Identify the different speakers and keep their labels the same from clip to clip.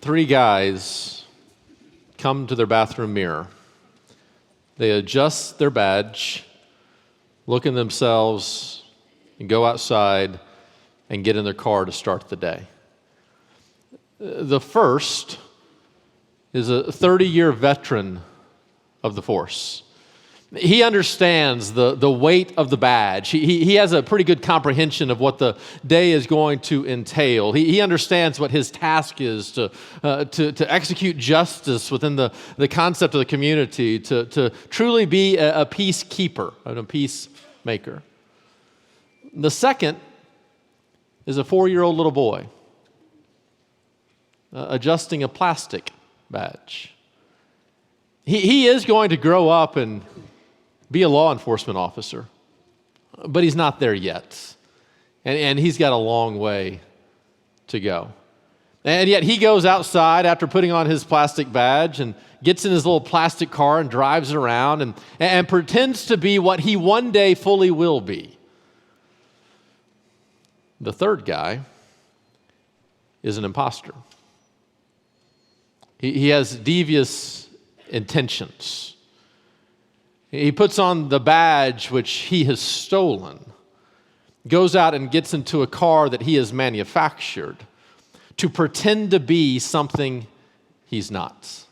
Speaker 1: Three guys come to their bathroom mirror. They adjust their badge, look in themselves, and go outside and get in their car to start the day. The first is a 30-year veteran of the force. He understands the weight of the badge. He has a pretty good comprehension of what the day is going to entail. He understands what his task is to execute justice within the concept of the community, to truly be a peacekeeper and a peacemaker. The second is a 4-year-old little boy adjusting a plastic badge. He is going to grow up and be a law enforcement officer, but he's not there yet. And he's got a long way to go. And yet he goes outside after putting on his plastic badge and gets in his little plastic car and drives around and pretends to be what he one day fully will be. The third guy is an imposter. He has devious intentions. He puts on the badge which he has stolen, goes out and gets into a car that he has manufactured to pretend to be something he's not.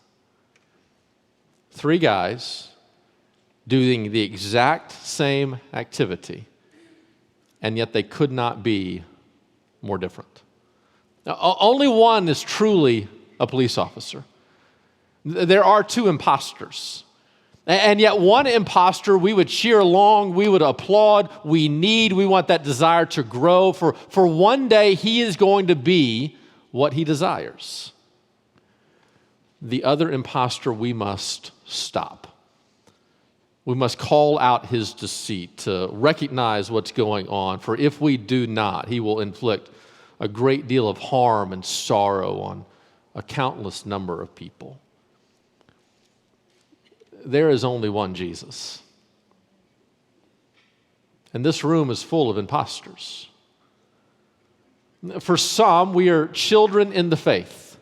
Speaker 1: Three guys doing the exact same activity, and yet they could not be more different. Now, only one is truly a police officer. There are two imposters. And yet one imposter we would cheer along, we would applaud, we want that desire to grow. For one day he is going to be what he desires. The other imposter we must stop. We must call out his deceit, to recognize what's going on. For if we do not, he will inflict a great deal of harm and sorrow on a countless number of people. There is only one Jesus. And this room is full of imposters. For some, we are children in the faith.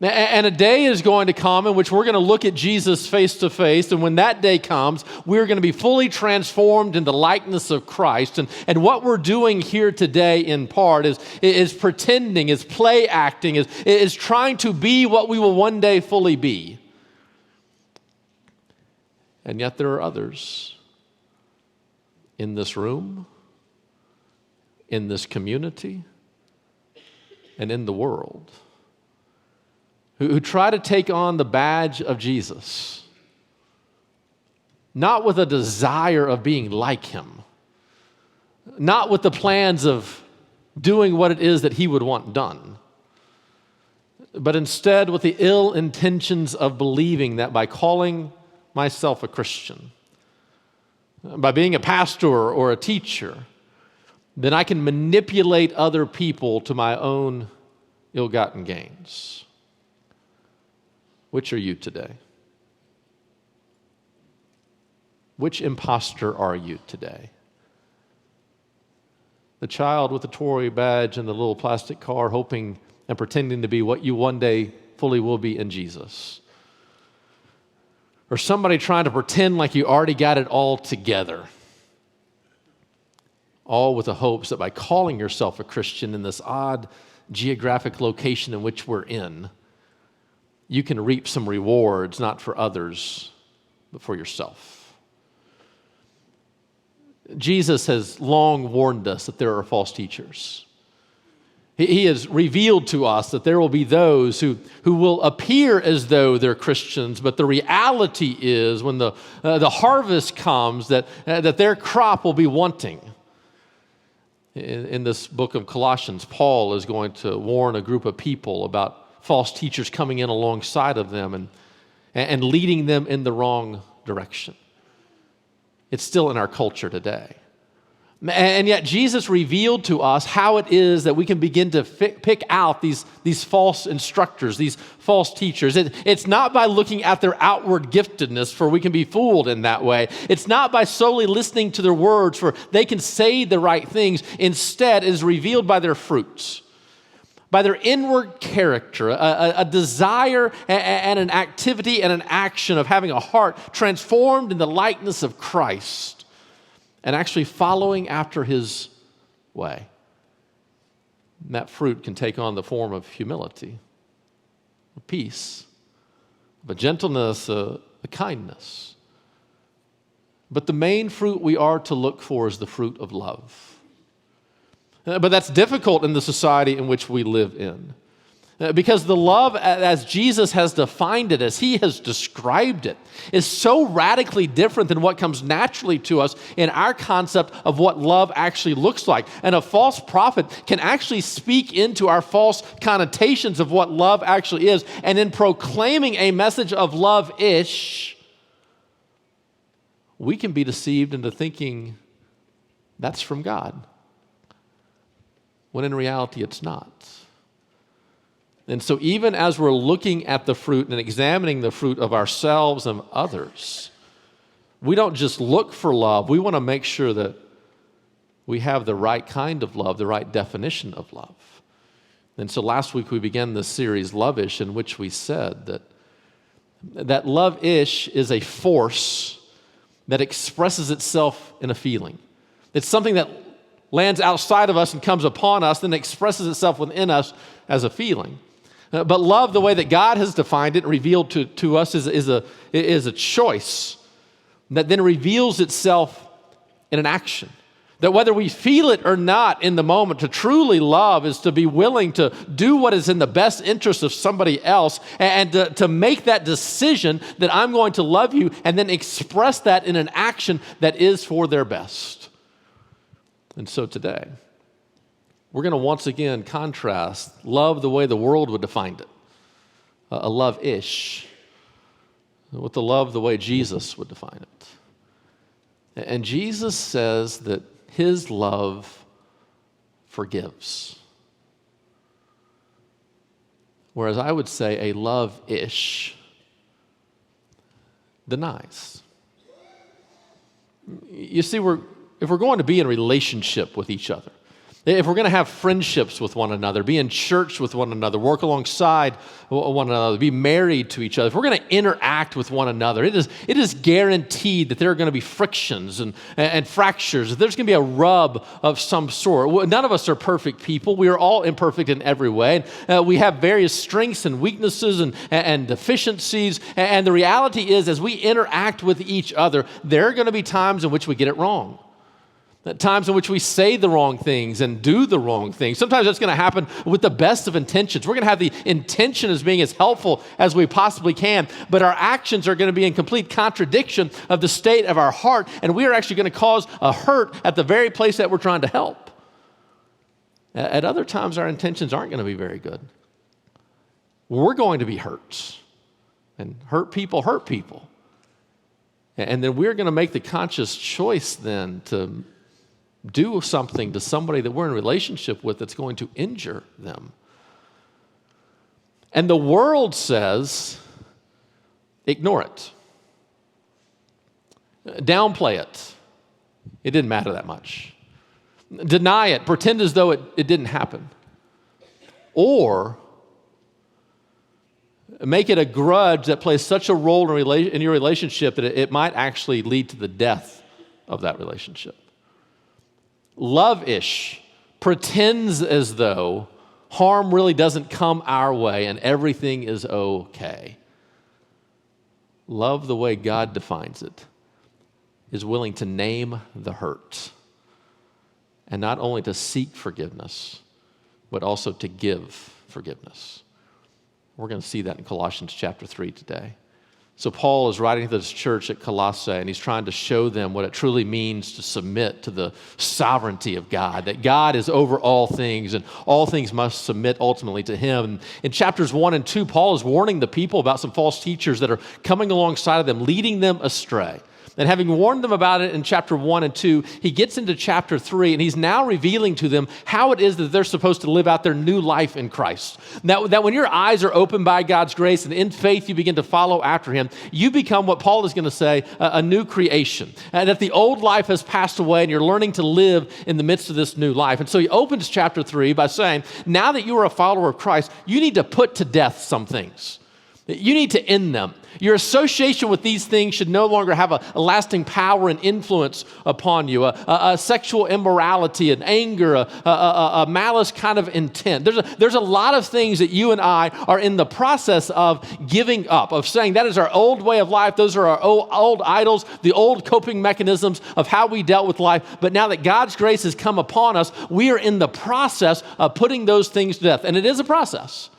Speaker 1: And a day is going to come in which we're going to look at Jesus face to face. And when that day comes, we're going to be fully transformed in the likeness of Christ. And what we're doing here today in part is pretending, is play acting, is trying to be what we will one day fully be. And yet there are others in this room, in this community, and in the world who try to take on the badge of Jesus, not with a desire of being like him, not with the plans of doing what it is that he would want done, but instead with the ill intentions of believing that by calling myself a Christian, by being a pastor or a teacher, then I can manipulate other people to my own ill-gotten gains. Which are you today? Which imposter are you today? The child with the Tory badge and the little plastic car, hoping and pretending to be what you one day fully will be in Jesus? Or somebody trying to pretend like you already got it all together. All with the hopes that by calling yourself a Christian in this odd geographic location in which we're in, you can reap some rewards, not for others, but for yourself. Jesus has long warned us that there are false teachers. He has revealed to us that there will be those who will appear as though they're Christians, but the reality is when the harvest comes that their crop will be wanting. In this book of Colossians, Paul is going to warn a group of people about false teachers coming in alongside of them and leading them in the wrong direction. It's still in our culture today. And yet Jesus revealed to us how it is that we can begin to pick out these false instructors, these false teachers. It's not by looking at their outward giftedness, for we can be fooled in that way. It's not by solely listening to their words, for they can say the right things. Instead, it is revealed by their fruits. by their inward character, a desire and an activity and an action of having a heart transformed in the likeness of Christ and actually following after his way. And that fruit can take on the form of humility, of peace, of a gentleness, a kindness. But the main fruit we are to look for is the fruit of love. But that's difficult in the society in which we live in. Because the love, as Jesus has defined it, as he has described it, is so radically different than what comes naturally to us in our concept of what love actually looks like. And a false prophet can actually speak into our false connotations of what love actually is. And in proclaiming a message of love-ish, we can be deceived into thinking that's from God, when in reality it's not. And so even as we're looking at the fruit and examining the fruit of ourselves and others, we don't just look for love. We want to make sure that we have the right kind of love, the right definition of love. And so last week we began this series, Love-ish, in which we said that love-ish is a force that expresses itself in a feeling. It's something that lands outside of us and comes upon us, then expresses itself within us as a feeling. But love, the way that God has defined it and revealed to us, is a choice that then reveals itself in an action. That whether we feel it or not in the moment, to truly love is to be willing to do what is in the best interest of somebody else and to make that decision that I'm going to love you and then express that in an action that is for their best. And so today, we're going to once again contrast love the way the world would define it, a love-ish, with the love the way Jesus would define it. And Jesus says that his love forgives. Whereas I would say a love-ish denies. You see, if we're going to be in relationship with each other, if we're going to have friendships with one another, be in church with one another, work alongside one another, be married to each other, if we're going to interact with one another, it is guaranteed that there are going to be frictions and fractures. There's going to be a rub of some sort. None of us are perfect people. We are all imperfect in every way. We have various strengths and weaknesses and deficiencies. And the reality is, as we interact with each other, there are going to be times in which we get it wrong. At times in which we say the wrong things and do the wrong things. Sometimes that's going to happen with the best of intentions. We're going to have the intention as being as helpful as we possibly can, but our actions are going to be in complete contradiction of the state of our heart, and we are actually going to cause a hurt at the very place that we're trying to help. At other times, our intentions aren't going to be very good. We're going to be hurt, and hurt people hurt people. And then we're going to make the conscious choice then to do something to somebody that we're in a relationship with that's going to injure them. And the world says, ignore it. Downplay it. It didn't matter that much. Deny it. Pretend as though it didn't happen. Or make it a grudge that plays such a role in your relationship that it might actually lead to the death of that relationship. Love-ish pretends as though harm really doesn't come our way and everything is okay. Love, the way God defines it, is willing to name the hurt and not only to seek forgiveness, but also to give forgiveness. We're going to see that in Colossians chapter 3 today. So Paul is writing to this church at Colossae, and he's trying to show them what it truly means to submit to the sovereignty of God, that God is over all things, and all things must submit ultimately to him. And in chapters 1 and 2, Paul is warning the people about some false teachers that are coming alongside of them, leading them astray. And having warned them about it in chapter 1 and 2, he gets into chapter 3, and he's now revealing to them how it is that they're supposed to live out their new life in Christ. That when your eyes are opened by God's grace and in faith you begin to follow after him, you become what Paul is going to say, a new creation. And that the old life has passed away and you're learning to live in the midst of this new life. And so he opens chapter 3 by saying, now that you are a follower of Christ, you need to put to death some things. You need to end them. Your association with these things should no longer have a lasting power and influence upon you. A sexual immorality, an anger, a malice kind of intent. There's a lot of things that you and I are in the process of giving up, of saying that is our old way of life. Those are our old idols, the old coping mechanisms of how we dealt with life. But now that God's grace has come upon us, we are in the process of putting those things to death. And it is a process.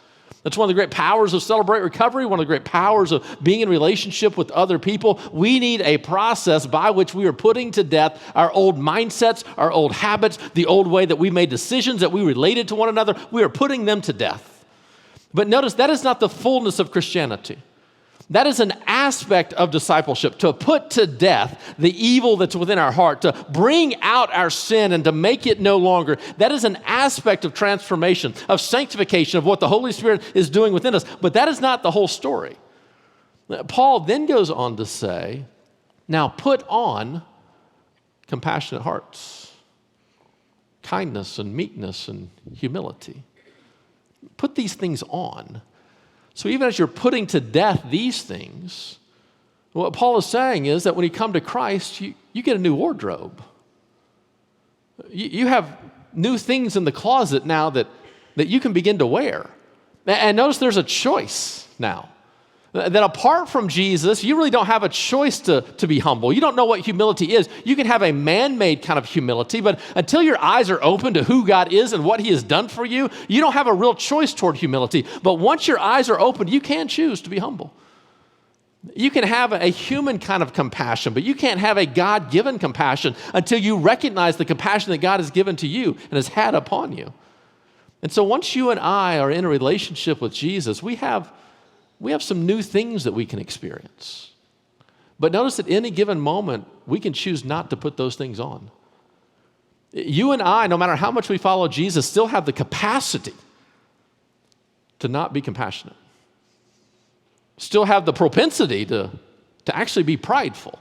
Speaker 1: That's one of the great powers of Celebrate Recovery, one of the great powers of being in relationship with other people. We need a process by which we are putting to death our old mindsets, our old habits, the old way that we made decisions, that we related to one another. We are putting them to death. But notice, that is not the fullness of Christianity. That is an aspect of discipleship, to put to death the evil that's within our heart, to bring out our sin and to make it no longer. That is an aspect of transformation, of sanctification, of what the Holy Spirit is doing within us. But that is not the whole story. Paul then goes on to say, now put on compassionate hearts, kindness and meekness and humility. Put these things on. So even as you're putting to death these things, what Paul is saying is that when you come to Christ, you get a new wardrobe. You have new things in the closet now that you can begin to wear. And notice there's a choice now. That apart from Jesus, you really don't have a choice to be humble. You don't know what humility is. You can have a man-made kind of humility, but until your eyes are open to who God is and what he has done for you, you don't have a real choice toward humility. But once your eyes are open, you can choose to be humble. You can have a human kind of compassion, but you can't have a God-given compassion until you recognize the compassion that God has given to you and has had upon you. And so once you and I are in a relationship with Jesus, we have some new things that we can experience. But notice at any given moment, we can choose not to put those things on. You and I, no matter how much we follow Jesus, still have the capacity to not be compassionate. Still have the propensity to actually be prideful.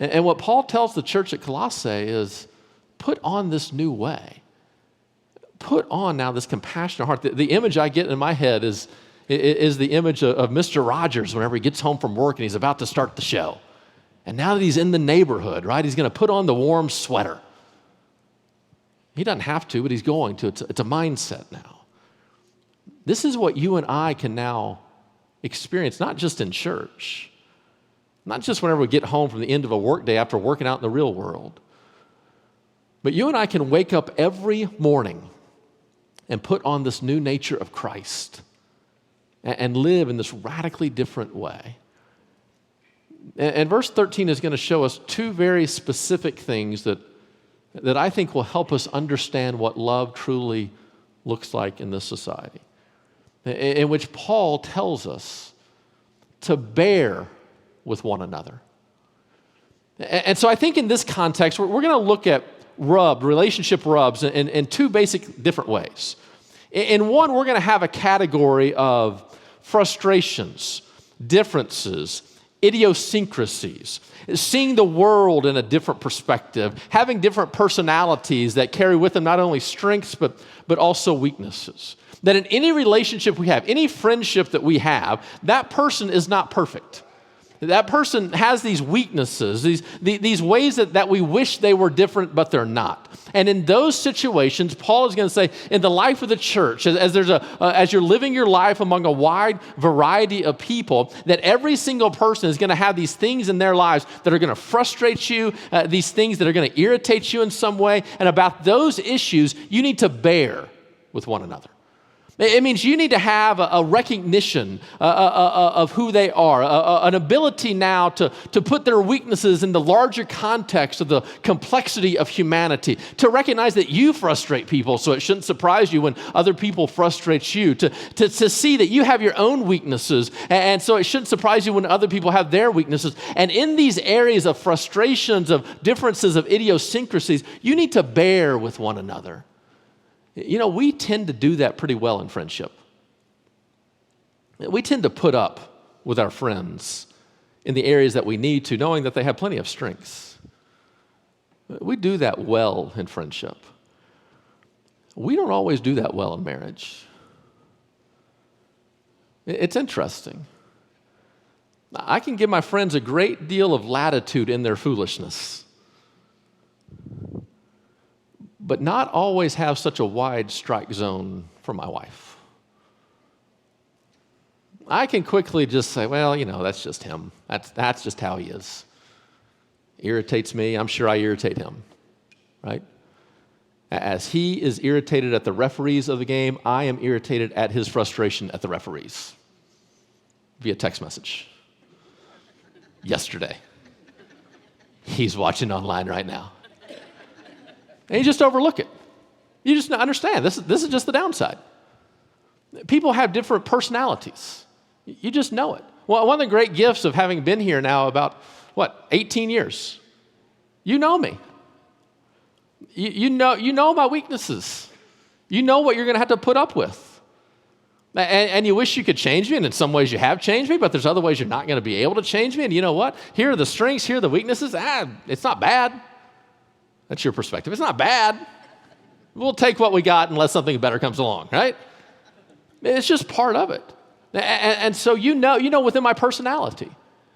Speaker 1: And what Paul tells the church at Colossae is, put on this new way. Put on now this compassionate heart. The image I get in my head is the image of Mr. Rogers whenever he gets home from work and he's about to start the show. And now that he's in the neighborhood, right, he's going to put on the warm sweater. He doesn't have to, but he's going to. It's a mindset now. This is what you and I can now experience, not just in church, not just whenever we get home from the end of a workday after working out in the real world, but you and I can wake up every morning and put on this new nature of Christ and live in this radically different way. And verse 13 is going to show us two very specific things that I think will help us understand what love truly looks like in this society, in which Paul tells us to bear with one another. And so I think in this context, we're going to look at relationship rubs in two basic different ways. In one, we're going to have a category of frustrations, differences, idiosyncrasies, seeing the world in a different perspective, having different personalities that carry with them not only strengths but also weaknesses. That in any relationship we have, any friendship that we have, that person is not perfect. That person has these weaknesses, these ways that we wish they were different, but they're not. And in those situations, Paul is going to say, in the life of the church, as you're living your life among a wide variety of people, that every single person is going to have these things in their lives that are going to frustrate you, these things that are going to irritate you in some way. And about those issues, you need to bear with one another. It means you need to have a recognition of who they are, an ability now to put their weaknesses in the larger context of the complexity of humanity, to recognize that you frustrate people, so it shouldn't surprise you when other people frustrate you, to see that you have your own weaknesses, and so it shouldn't surprise you when other people have their weaknesses. And in these areas of frustrations, of differences, of idiosyncrasies, you need to bear with one another. You know, we tend to do that pretty well in friendship. We tend to put up with our friends in the areas that we need to, knowing that they have plenty of strengths. We do that well in friendship. We don't always do that well in marriage. It's interesting. I can give my friends a great deal of latitude in their foolishness, but not always have such a wide strike zone for my wife. I can quickly just say, well, you know, that's just him. That's just how he is. Irritates me. I'm sure I irritate him, right? As he is irritated at the referees of the game, I am irritated at his frustration at the referees via text message. Yesterday. He's watching online right now. And you just overlook it. You just understand. This is just the downside. People have different personalities. You just know it. Well, one of the great gifts of having been here now about, 18 years. You know me. You know my weaknesses. You know what you're going to have to put up with. And you wish you could change me, and in some ways you have changed me, but there's other ways you're not going to be able to change me. And you know what? Here are the strengths, here are the weaknesses. It's not bad. That's your perspective. It's not bad. We'll take what we got unless something better comes along, right? It's just part of it. And so you know within my personality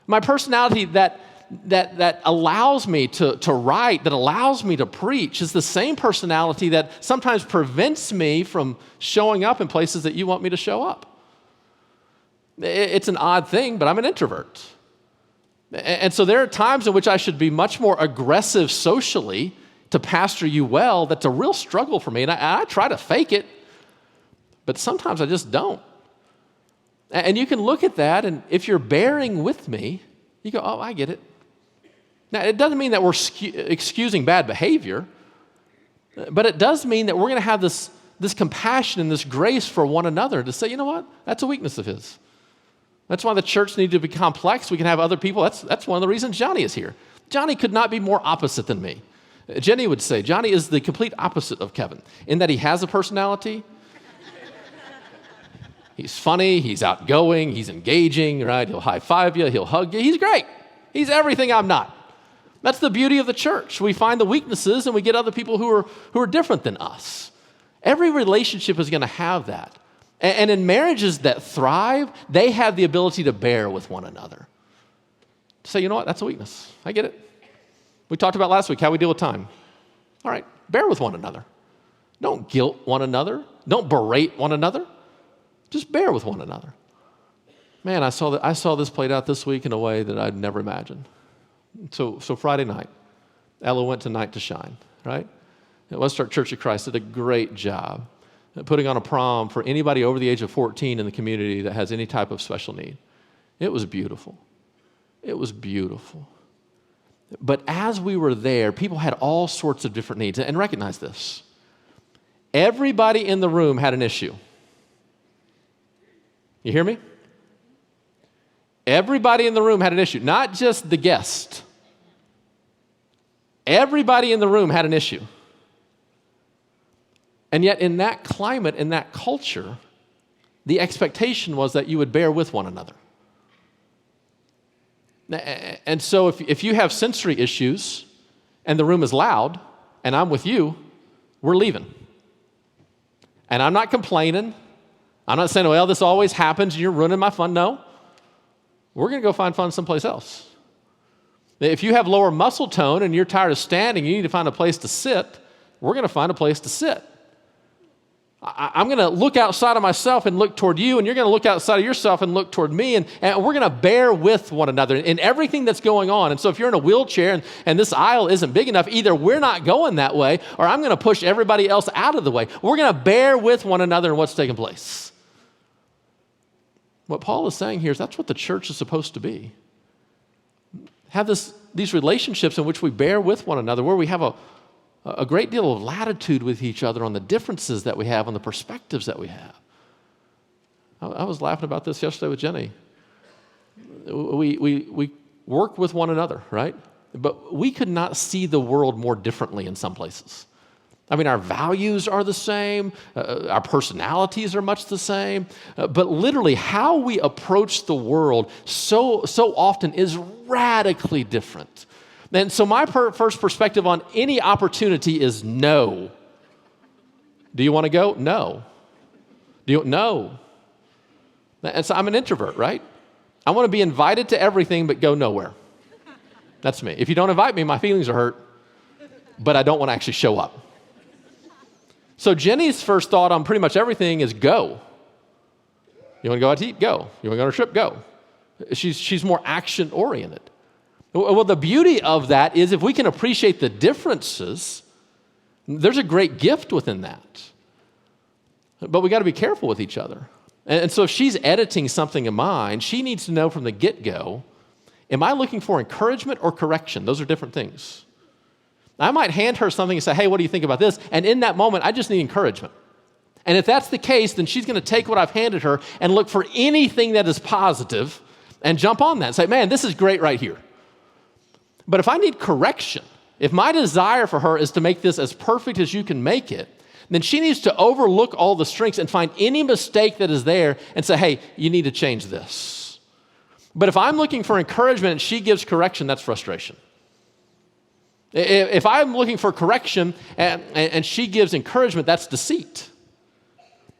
Speaker 1: that allows me to write, that allows me to preach, is the same personality that sometimes prevents me from showing up in places that you want me to show up. It's an odd thing, but I'm an introvert. And so there are times in which I should be much more aggressive socially to pastor you well. That's a real struggle for me. And I try to fake it, but sometimes I just don't. And you can look at that, and if you're bearing with me, you go, oh, I get it. Now, it doesn't mean that we're excusing bad behavior, but it does mean that we're going to have this compassion and this grace for one another to say, you know what? That's a weakness of his. That's why the church needs to be complex. We can have other people. That's one of the reasons Johnny is here. Johnny could not be more opposite than me. Jenny would say, Johnny is the complete opposite of Kevin, in that he has a personality. He's funny, he's outgoing, he's engaging, right? He'll high-five you, he'll hug you. He's great. He's everything I'm not. That's the beauty of the church. We find the weaknesses and we get other people who are different than us. Every relationship is going to have that. And in marriages that thrive, they have the ability to bear with one another. To say, you know what, that's a weakness. I get it. We talked about last week how we deal with time. All right, bear with one another. Don't guilt one another. Don't berate one another. Just bear with one another. Man, I saw this played out this week in a way that I'd never imagined. So Friday night, Ella went to Night to Shine, right? Westart Church of Christ did a great job putting on a prom for anybody over the age of 14 in the community that has any type of special need. It was beautiful. It was beautiful. But as we were there, people had all sorts of different needs. And recognize this. Everybody in the room had an issue. You hear me? Everybody in the room had an issue, not just the guest. Everybody in the room had an issue. And yet in that climate, in that culture, the expectation was that you would bear with one another. And so if you have sensory issues and the room is loud and I'm with you, we're leaving. And I'm not complaining. I'm not saying, well, this always happens and you're ruining my fun. No. We're going to go find fun someplace else. If you have lower muscle tone and you're tired of standing, you need to find a place to sit, we're going to find a place to sit. I'm going to look outside of myself and look toward you, and you're going to look outside of yourself and look toward me, and we're going to bear with one another in everything that's going on. And so if you're in a wheelchair and this aisle isn't big enough, either we're not going that way, or I'm going to push everybody else out of the way. We're going to bear with one another in what's taking place. What Paul is saying here is that's what the church is supposed to be. Have these relationships in which we bear with one another, where we have a great deal of latitude with each other on the differences that we have, on the perspectives that we have. I was laughing about this yesterday with Jenny. We work with one another, right? But we could not see the world more differently in some places. I mean, our values are the same, our personalities are much the same, but literally how we approach the world so often is radically different. And so my first perspective on any opportunity is no. Do you want to go? No. No. And so I'm an introvert, right? I want to be invited to everything but go nowhere. That's me. If you don't invite me, my feelings are hurt, but I don't want to actually show up. So Jenny's first thought on pretty much everything is go. You want to go out to eat? Go. You want to go on a trip? Go. She's more action-oriented. Well, the beauty of that is if we can appreciate the differences, there's a great gift within that. But we got to be careful with each other. And so if she's editing something of mine, she needs to know from the get-go, am I looking for encouragement or correction? Those are different things. I might hand her something and say, hey, what do you think about this? And in that moment, I just need encouragement. And if that's the case, then she's going to take what I've handed her and look for anything that is positive and jump on that and say, man, this is great right here. But if I need correction, if my desire for her is to make this as perfect as you can make it, then she needs to overlook all the strengths and find any mistake that is there and say, hey, you need to change this. But if I'm looking for encouragement and she gives correction, that's frustration. If I'm looking for correction and she gives encouragement, that's deceit.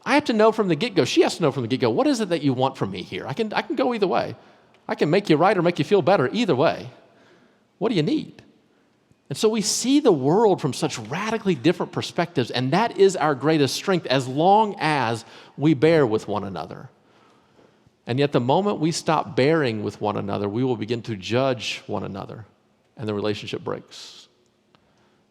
Speaker 1: I have to know from the get-go. She has to know from the get-go, what is it that you want from me here? I can go either way. I can make you right or make you feel better either way. What do you need? And so we see the world from such radically different perspectives, and that is our greatest strength as long as we bear with one another. And yet the moment we stop bearing with one another, we will begin to judge one another, and the relationship breaks.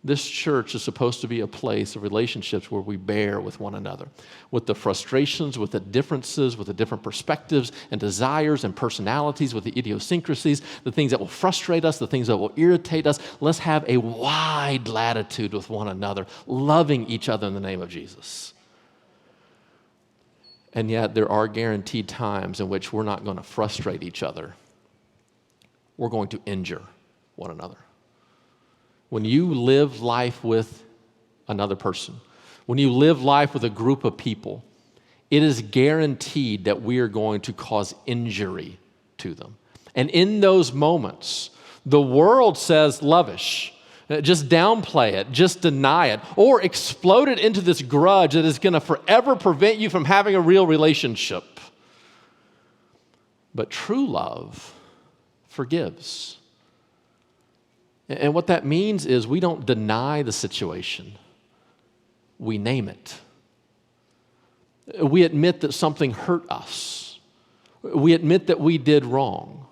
Speaker 1: This church is supposed to be a place of relationships where we bear with one another, with the frustrations, with the differences, with the different perspectives and desires and personalities, with the idiosyncrasies, the things that will frustrate us, the things that will irritate us. Let's have a wide latitude with one another, loving each other in the name of Jesus. And yet there are guaranteed times in which we're not going to frustrate each other. We're going to injure one another. When you live life with another person, when you live life with a group of people, it is guaranteed that we are going to cause injury to them. And in those moments, the world says lavish, just downplay it, just deny it, or explode it into this grudge that is going to forever prevent you from having a real relationship. But true love forgives. And what that means is we don't deny the situation. We name it. We admit that something hurt us. We admit that we did wrong.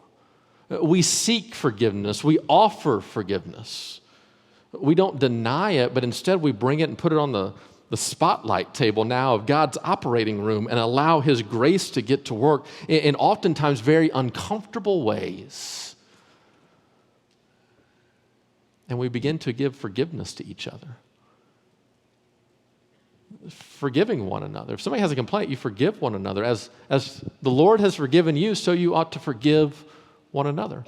Speaker 1: We seek forgiveness. We offer forgiveness. We don't deny it, but instead we bring it and put it on the spotlight table now of God's operating room and allow His grace to get to work in oftentimes very uncomfortable ways. And we begin to give forgiveness to each other. Forgiving one another. If somebody has a complaint, you forgive one another. As the Lord has forgiven you, so you ought to forgive one another.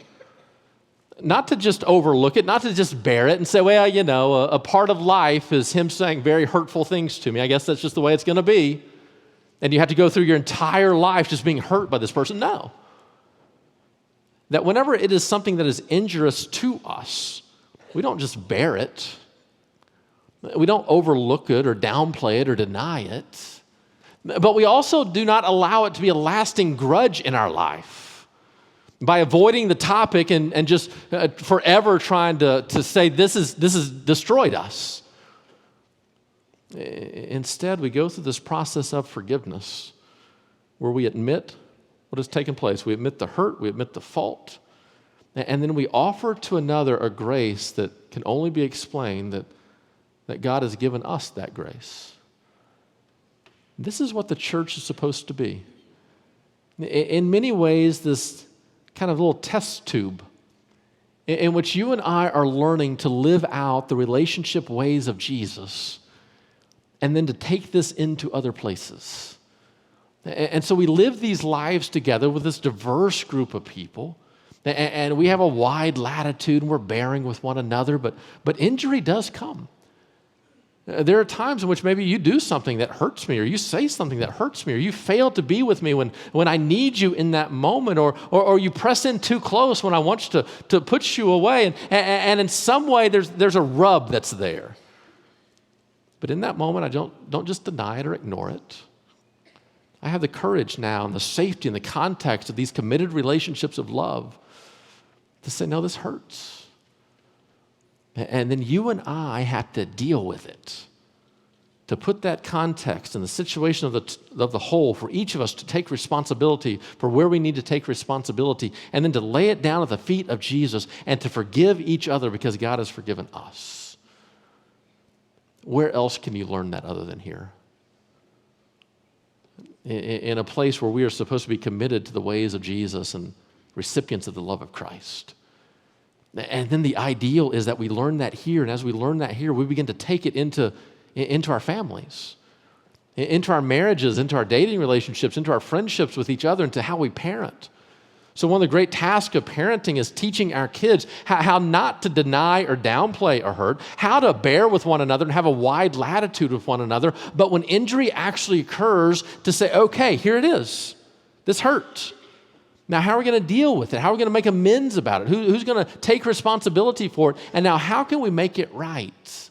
Speaker 1: Not to just overlook it, not to just bear it and say, well, you know, a part of life is Him saying very hurtful things to me. I guess that's just the way it's going to be. And you have to go through your entire life just being hurt by this person. No. That whenever it is something that is injurious to us, we don't just bear it. We don't overlook it or downplay it or deny it. But we also do not allow it to be a lasting grudge in our life by avoiding the topic and just forever trying to say this is destroyed us. Instead, we go through this process of forgiveness where we admit what has taken place. We admit the hurt, we admit the fault, and then we offer to another a grace that can only be explained that God has given us that grace. This is what the church is supposed to be. In many ways, this kind of little test tube in which you and I are learning to live out the relationship ways of Jesus and then to take this into other places. And so we live these lives together with this diverse group of people, and we have a wide latitude and we're bearing with one another, but injury does come. There are times in which maybe you do something that hurts me, or you say something that hurts me, or you fail to be with me when I need you in that moment, or you press in too close when I want to push you away, and in some way there's a rub that's there. But in that moment, I don't just deny it or ignore it. I have the courage now and the safety and the context of these committed relationships of love to say, no, this hurts. And then you and I have to deal with it, to put that context and the situation of the whole for each of us to take responsibility for where we need to take responsibility, and then to lay it down at the feet of Jesus and to forgive each other because God has forgiven us. Where else can you learn that other than here? In a place where we are supposed to be committed to the ways of Jesus and recipients of the love of Christ. And then the ideal is that we learn that here, and as we learn that here, we begin to take it into our families, into our marriages, into our dating relationships, into our friendships with each other, into how we parent. So one of the great tasks of parenting is teaching our kids how not to deny or downplay a hurt, how to bear with one another and have a wide latitude with one another, but when injury actually occurs, to say, okay, here it is. This hurt. Now, how are we going to deal with it? How are we going to make amends about it? Who's going to take responsibility for it? And now, how can we make it right?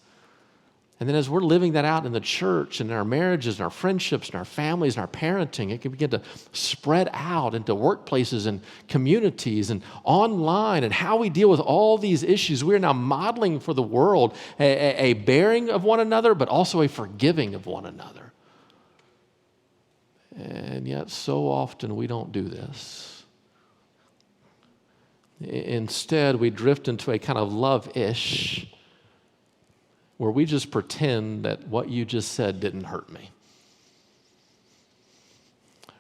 Speaker 1: And then as we're living that out in the church and in our marriages and our friendships and our families and our parenting, it can begin to spread out into workplaces and communities and online, and how we deal with all these issues. We are now modeling for the world a bearing of one another, but also a forgiving of one another. And yet, so often we don't do this. Instead, we drift into a kind of love-ish where we just pretend that what you just said didn't hurt me.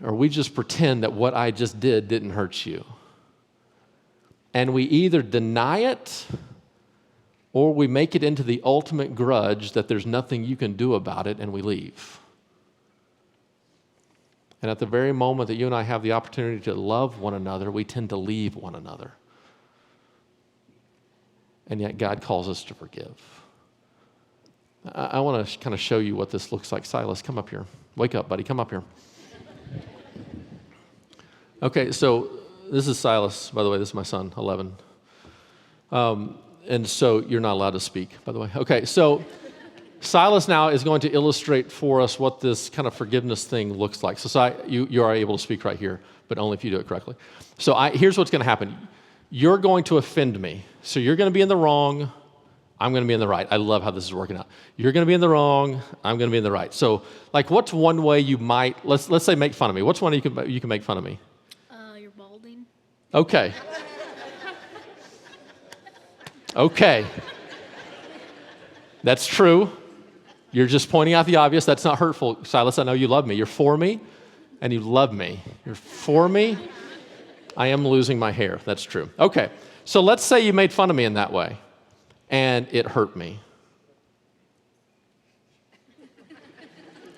Speaker 1: Or we just pretend that what I just did didn't hurt you. And we either deny it or we make it into the ultimate grudge that there's nothing you can do about it, and we leave. And at the very moment that you and I have the opportunity to love one another, we tend to leave one another. And yet God calls us to forgive. I want to kind of show you what this looks like. Silas, come up here. Wake up, buddy. Come up here. Okay, so this is Silas, by the way. This is my son, 11. And so you're not allowed to speak, by the way. Okay, so Silas now is going to illustrate for us what this kind of forgiveness thing looks like. So you are able to speak right here, but only if you do it correctly. So here's what's going to happen. You're going to offend me. So you're going to be in the wrong. I'm going to be in the right. I love how this is working out. You're going to be in the wrong. I'm going to be in the right. So, like, what's one way you might, let's say, make fun of me? What's one you can make fun of me?
Speaker 2: You're balding.
Speaker 1: Okay. Okay. That's true. You're just pointing out the obvious. That's not hurtful. Silas, I know you love me. You're for me, and you love me. You're for me. I am losing my hair. That's true. Okay. So let's say you made fun of me in that way, and it hurt me.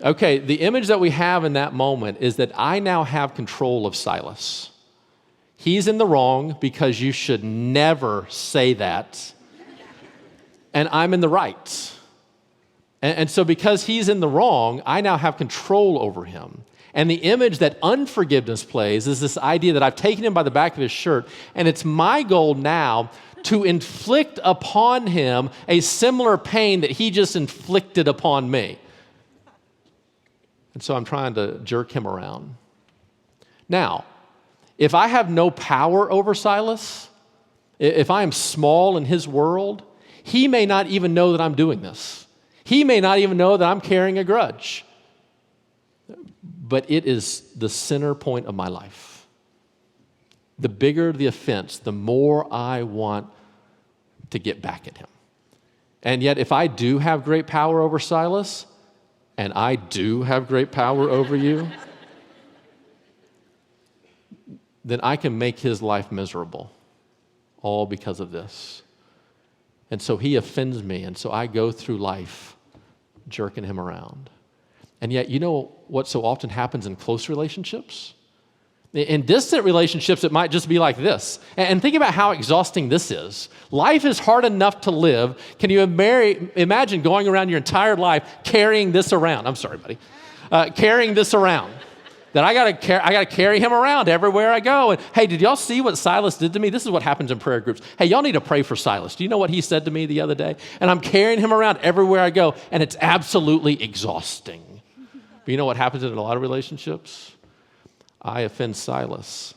Speaker 1: Okay, the image that we have in that moment is that I now have control of Silas. He's in the wrong because you should never say that, and I'm in the right. And so because he's in the wrong, I now have control over him. And the image that unforgiveness plays is this idea that I've taken him by the back of his shirt, and it's my goal now to inflict upon him a similar pain that he just inflicted upon me. And so I'm trying to jerk him around. Now, if I have no power over Silas, if I am small in his world, he may not even know that I'm doing this. He may not even know that I'm carrying a grudge, but it is the center point of my life. The bigger the offense, the more I want to get back at him. And yet, if I do have great power over Silas, and I do have great power over you, then I can make his life miserable, all because of this. And so he offends me, and so I go through life jerking him around. And yet, you know what so often happens in close relationships? In distant relationships, it might just be like this. And think about how exhausting this is. Life is hard enough to live. Can you imagine going around your entire life carrying this around? I'm sorry, buddy. Carrying this around. That I gotta carry him around everywhere I go. And hey, did y'all see what Silas did to me? This is what happens in prayer groups. Hey, y'all need to pray for Silas. Do you know what he said to me the other day? And I'm carrying him around everywhere I go, and it's absolutely exhausting. But you know what happens in a lot of relationships? I offend Silas.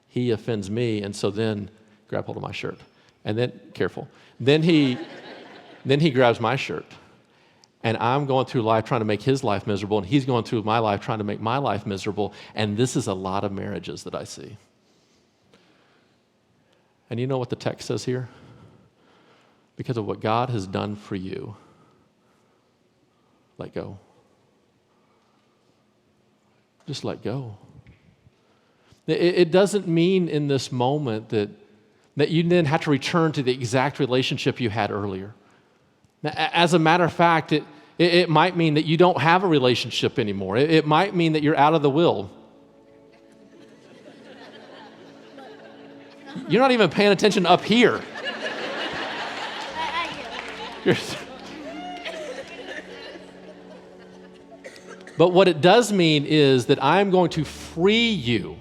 Speaker 1: He offends me, and so then grab hold of my shirt. And then, careful. Then he grabs my shirt. And I'm going through life trying to make his life miserable, and he's going through my life trying to make my life miserable. And this is a lot of marriages that I see. And you know what the text says here? Because of what God has done for you, let go. Just let go. It doesn't mean in this moment that you then have to return to the exact relationship you had earlier. As a matter of fact, it might mean that you don't have a relationship anymore. It might mean that you're out of the will. You're not even paying attention up here. But what it does mean is that I'm going to free you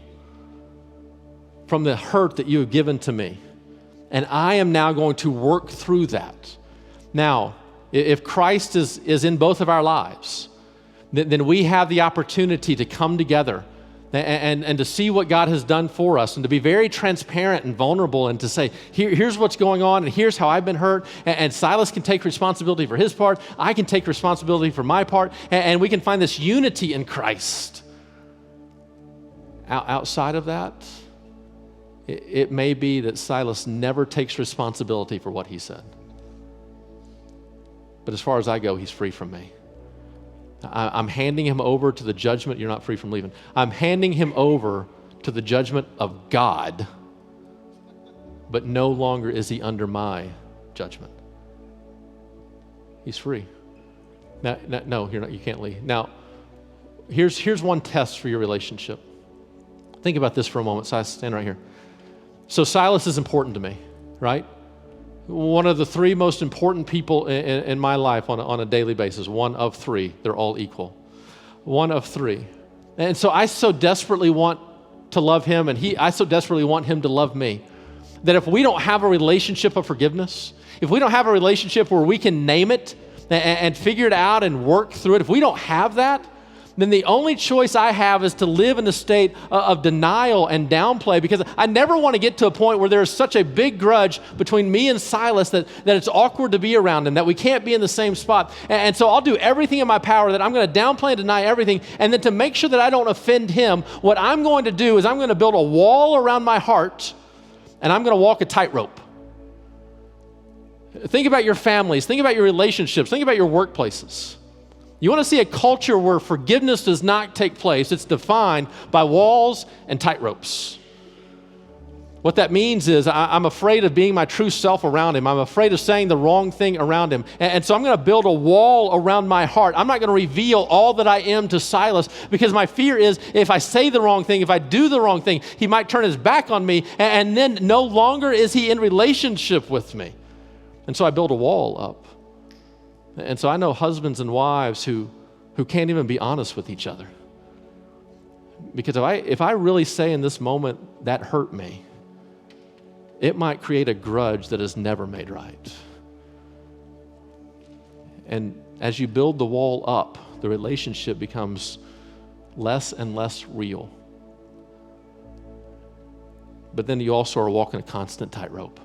Speaker 1: from the hurt that you have given to me. And I am now going to work through that. Now, if Christ is in both of our lives, then we have the opportunity to come together and to see what God has done for us and to be very transparent and vulnerable and to say, here's what's going on and here's how I've been hurt. And Silas can take responsibility for his part. I can take responsibility for my part. And we can find this unity in Christ. Outside of that, it may be that Silas never takes responsibility for what he said. But as far as I go, he's free from me. I'm handing him over to the judgment. You're not free from leaving. I'm handing him over to the judgment of God, but no longer is he under my judgment. He's free. No, you're not. You can't leave. Now, here's one test for your relationship. Think about this for a moment. Silas, stand right here. So Silas is important to me, right? One of the three most important people in my life on a daily basis. One of three. They're all equal. One of three. And so I so desperately want to love him, and I so desperately want him to love me, that if we don't have a relationship of forgiveness, if we don't have a relationship where we can name it and figure it out and work through it, if we don't have that, then the only choice I have is to live in a state of denial and downplay, because I never want to get to a point where there's such a big grudge between me and Silas that it's awkward to be around him, that we can't be in the same spot. And so I'll do everything in my power that I'm going to downplay and deny everything. And then to make sure that I don't offend him, what I'm going to do is I'm going to build a wall around my heart, and I'm going to walk a tightrope. Think about your families. Think about your relationships. Think about your workplaces. You want to see a culture where forgiveness does not take place. It's defined by walls and tightropes. What that means is I'm afraid of being my true self around him. I'm afraid of saying the wrong thing around him. And so I'm going to build a wall around my heart. I'm not going to reveal all that I am to Silas, because my fear is if I say the wrong thing, if I do the wrong thing, he might turn his back on me, and then no longer is he in relationship with me. And so I build a wall up. And so I know husbands and wives who can't even be honest with each other. Because if I really say in this moment, that hurt me, it might create a grudge that is never made right. And as you build the wall up, the relationship becomes less and less real. But then you also are walking a constant tightrope.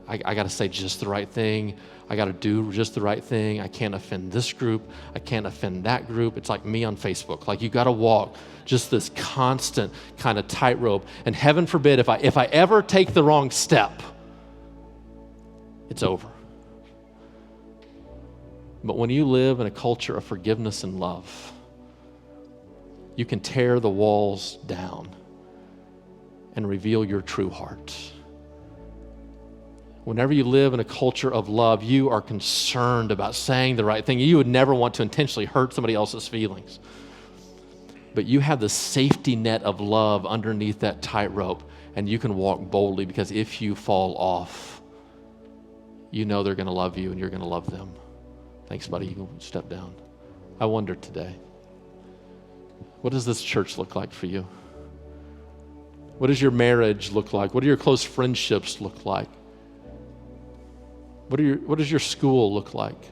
Speaker 1: I got to say just the right thing. I got to do just the right thing. I can't offend this group. I can't offend that group. It's like me on Facebook. Like you got to walk just this constant kind of tightrope. And heaven forbid if I ever take the wrong step, it's over. But when you live in a culture of forgiveness and love, you can tear the walls down and reveal your true heart. Whenever you live in a culture of love, you are concerned about saying the right thing. You would never want to intentionally hurt somebody else's feelings. But you have the safety net of love underneath that tightrope, and you can walk boldly because if you fall off, you know they're going to love you and you're going to love them. Thanks, buddy. You can step down. I wonder today, what does this church look like for you? What does your marriage look like? What do your close friendships look like? What does your school look like?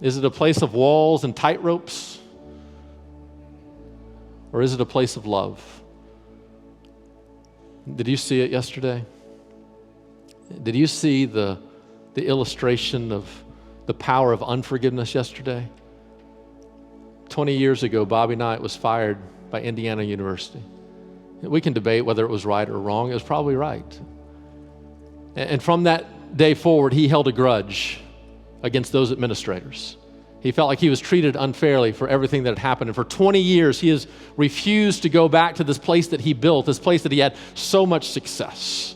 Speaker 1: Is it a place of walls and tightropes? Or is it a place of love? Did you see it yesterday? Did you see the illustration of the power of unforgiveness yesterday? 20 years ago, Bobby Knight was fired by Indiana University. We can debate whether it was right or wrong. It was probably right. And from that day forward, he held a grudge against those administrators. He felt like he was treated unfairly for everything that had happened. And for 20 years, he has refused to go back to this place that he built, this place that he had so much success.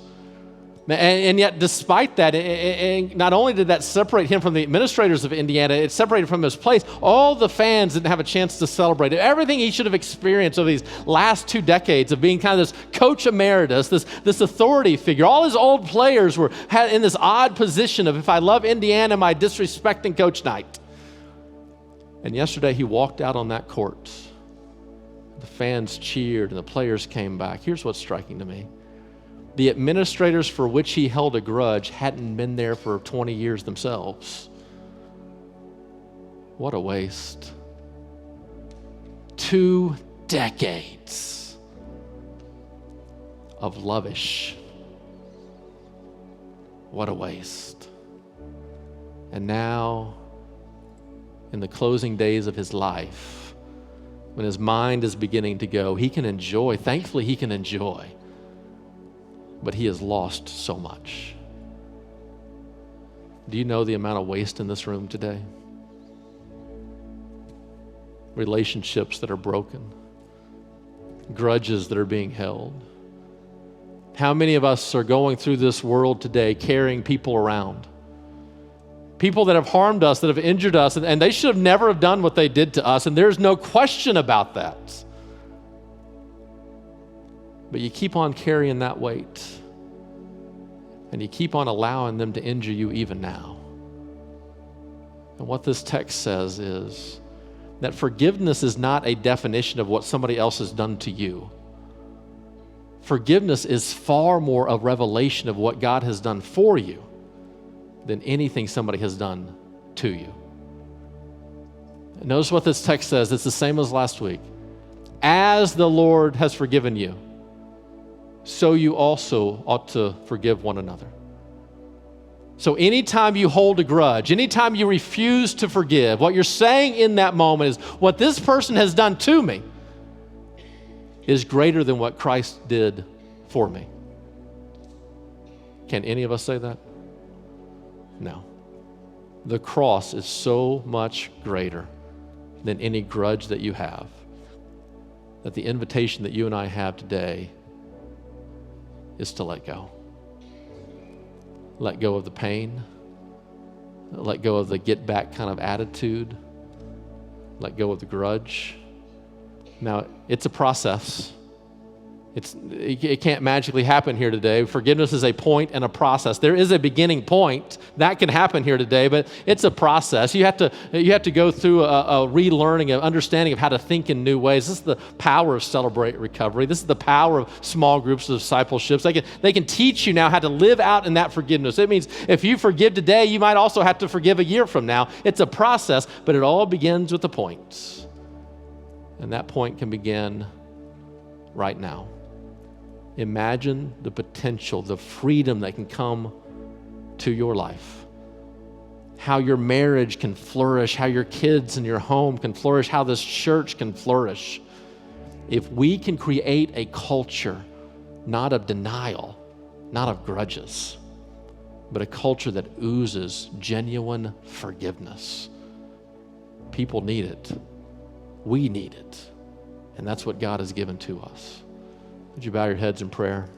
Speaker 1: And yet, despite that, and not only did that separate him from the administrators of Indiana, it separated from his place. All the fans didn't have a chance to celebrate it. Everything he should have experienced over these last 2 decades of being kind of this coach emeritus, this authority figure. All his old players were in this odd position of, if I love Indiana, am I disrespecting Coach Knight? And yesterday, he walked out on that court. The fans cheered and the players came back. Here's what's striking to me. The administrators for which he held a grudge hadn't been there for 20 years themselves. What a waste. 2 decades of lovish. What a waste. And now, in the closing days of his life, when his mind is beginning to go, he can enjoy, thankfully he can enjoy, but he has lost so much. Do you know the amount of waste in this room today? Relationships that are broken, grudges that are being held. How many of us are going through this world today carrying people around? People that have harmed us, that have injured us, and they should have never have done what they did to us, and there's no question about that. But you keep on carrying that weight, and you keep on allowing them to injure you even now. And what this text says is that forgiveness is not a definition of what somebody else has done to you. Forgiveness is far more a revelation of what God has done for you than anything somebody has done to you. Notice what this text says. It's the same as last week. As the Lord has forgiven you, so you also ought to forgive one another. So anytime you hold a grudge, anytime you refuse to forgive, what you're saying in that moment is, what this person has done to me is greater than what Christ did for me. Can any of us say that? No. The cross is so much greater than any grudge that you have, that the invitation that you and I have today is to let go. Let go of the pain. Let go of the get back kind of attitude. Let go of the grudge. Now, it's a process. It can't magically happen here today. Forgiveness is a point and a process. There is a beginning point that can happen here today, but it's a process. You have to go through a relearning, an understanding of how to think in new ways. This is the power of Celebrate Recovery. This is the power of small groups of discipleships. They can teach you now how to live out in that forgiveness. It means if you forgive today, you might also have to forgive a year from now. It's a process, but it all begins with a point. And that point can begin right now. Imagine the potential, the freedom that can come to your life. How your marriage can flourish, how your kids and your home can flourish, how this church can flourish. If we can create a culture, not of denial, not of grudges, but a culture that oozes genuine forgiveness. People need it. We need it. And that's what God has given to us. Would you bow your heads in prayer?